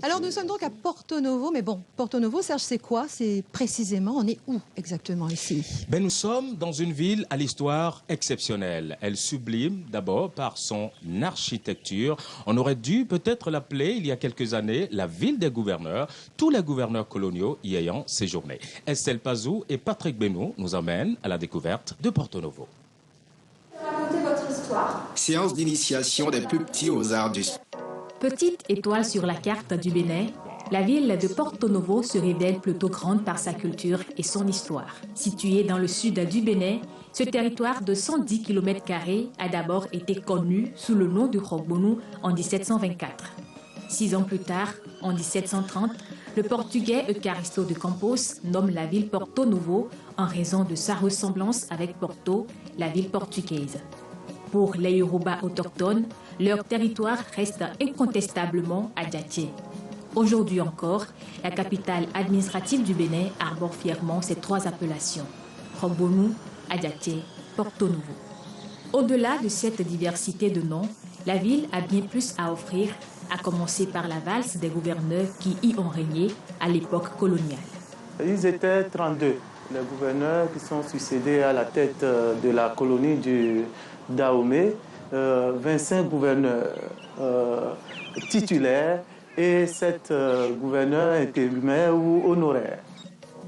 Alors nous sommes donc à Porto Novo, mais bon, Porto Novo, Serge, c'est quoi? C'est précisément, on est où exactement ici? Nous sommes dans une ville à l'histoire exceptionnelle. Elle sublime d'abord par son architecture. On aurait dû peut-être l'appeler il y a quelques années la ville des gouverneurs, tous les gouverneurs coloniaux y ayant séjourné. Estelle Pazou et Patrick Benoît nous emmènent à la découverte de Porto Novo. Racontez votre histoire. Séance d'initiation des plus petits aux arts du... Petite étoile sur la carte du Bénin, la ville de Porto Novo se révèle plutôt grande par sa culture et son histoire. Située dans le sud du Bénin, ce territoire de 110 km² a d'abord été connu sous le nom de Rogbonu en 1724. 6 ans plus tard, en 1730, le portugais Eucaristo de Campos nomme la ville Porto Novo en raison de sa ressemblance avec Porto, la ville portugaise. Pour les Yoruba autochtones, leur territoire reste incontestablement Adjatié. Aujourd'hui encore, la capitale administrative du Bénin arbore fièrement ces 3 appellations, Rogbonu, Adjatié, Porto Novo. Au-delà de cette diversité de noms, la ville a bien plus à offrir, à commencer par la valse des gouverneurs qui y ont régné à l'époque coloniale. Ils étaient 32, les gouverneurs qui sont succédés à la tête de la colonie du Dahomey, 25 gouverneurs titulaires et 7 gouverneurs intérimaires ou honoraires.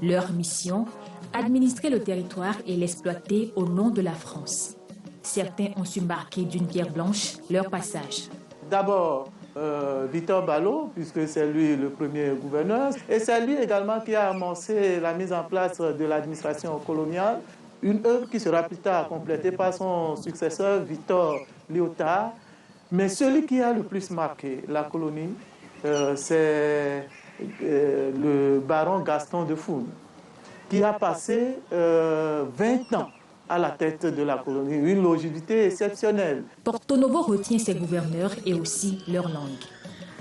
Leur mission, administrer le territoire et l'exploiter au nom de la France. Certains ont su marquer d'une pierre blanche leur passage. D'abord, Victor Ballot, puisque c'est lui le premier gouverneur, et c'est lui également qui a amorcé la mise en place de l'administration coloniale, une œuvre qui sera plus tard complétée par son successeur Victor Léotard. Mais celui qui a le plus marqué la colonie, c'est le baron Gaston de Foune, qui a passé 20 ans à la tête de la colonie, une longévité exceptionnelle. Porto Novo retient ses gouverneurs et aussi leur langue.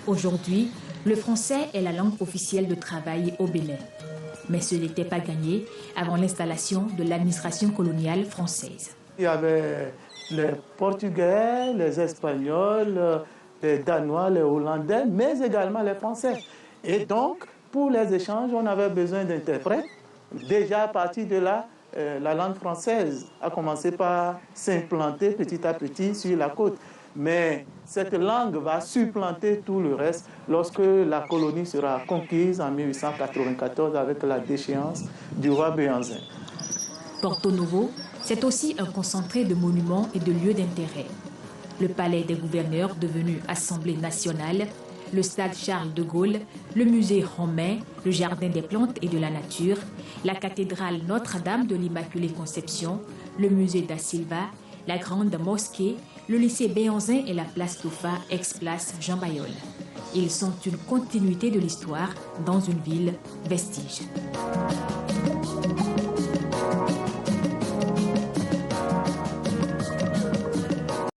Aujourd'hui, le français est la langue officielle de travail au Bénin. Mais ce n'était pas gagné avant l'installation de l'administration coloniale française. Il y avait les Portugais, les Espagnols, les Danois, les Hollandais, mais également les Français. Et donc, pour les échanges, on avait besoin d'interprètes. Déjà à partir de là, la langue française a commencé par s'implanter petit à petit sur la côte. Mais cette langue va supplanter tout le reste lorsque la colonie sera conquise en 1894 avec la déchéance du roi Béhanzin. Porto Novo, c'est aussi un concentré de monuments et de lieux d'intérêt. Le palais des gouverneurs devenu Assemblée nationale, le stade Charles de Gaulle, le musée romain, le jardin des plantes et de la nature, la cathédrale Notre-Dame de l'Immaculée Conception, le musée da Silva, la grande mosquée, le lycée Béhanzin et la place Toufa, ex-place Jean Mayol. Ils sont une continuité de l'histoire dans une ville vestige.